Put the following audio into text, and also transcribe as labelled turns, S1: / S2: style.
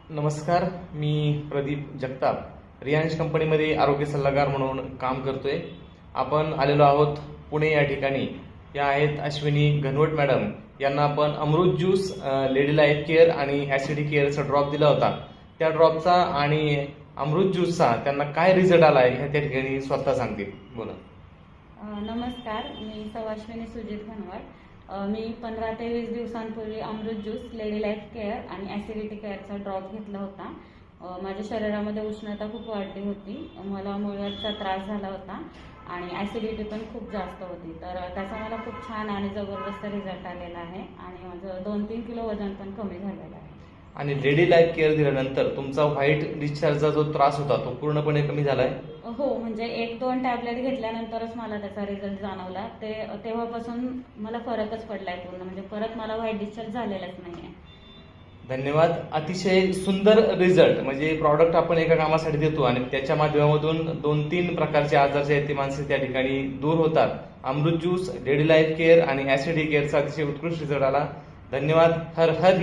S1: नमस्कार, मी प्रदीप जगताप रियांश कंपनीमध्ये आरोग्य सल्लागार म्हणून काम करतोय. आपण आलेलो आहोत पुणे या ठिकाणी. या आहेत अश्विनी घनवट मॅडम. यांना आपण अमृत ज्यूस, लेडी लाईफ केअर आणि ऍसिडिटी केअरचा ड्रॉप दिला होता. त्या ड्रॉपचा आणि अमृत ज्यूसचा त्यांना काय रिझल्ट आला आहे हे त्या ठिकाणी स्वतः सांगतील. बोला.
S2: नमस्कार, मी सौ अश्विनी सुजित घनवट. मी 15 ते 20 दिवसांपूर्वी अमृत ज्यूस, लेडी लाईफ केअर आणि ऍसिडिटी केअरचा ड्रॉप घेतला होता. माझ्या शरीरामध्ये उष्णता खूप वाढली होती, मला मुळव्याधीचा त्रास झाला होता आणि ऍसिडिटी पण खूप जास्त होती. तर त्याचा मला खूप छान आणि जबरदस्त रिझल्ट आलेला आहे आणि माझं 2-3 किलो वजन पण कमी झालेलं आहे.
S1: आणि लेडी लाईफ केअर दिल्यानंतर तुमचा व्हाईट डिस्चार्जचा जो त्रास होता तो पूर्णपणे कमी झालाय?
S2: हो, म्हणजे 1-2 टॅबलेट घेतल्यानंतरच मला त्याचा रिझल्ट जाणवला. तेव्हापासून मला फरकच पडलाय पूर्ण, म्हणजे परत मला व्हाईट डिस्चार्ज झालेलाच नाहीये.
S1: धन्यवाद. अतिशय सुंदर रिझल्ट. म्हणजे प्रॉडक्ट आपण एका कामासाठी देतो आणि त्याच्या माध्यमातून 2-3 प्रकारचे आजार जे आहेत ते माणसं त्या ठिकाणी दूर होतात. अमृत ज्यूस, लेडी लाईफ केअर आणि ऍसिडिटी केअरचा अतिशय उत्कृष्ट रिझल्ट आला. धन्यवाद. हर हर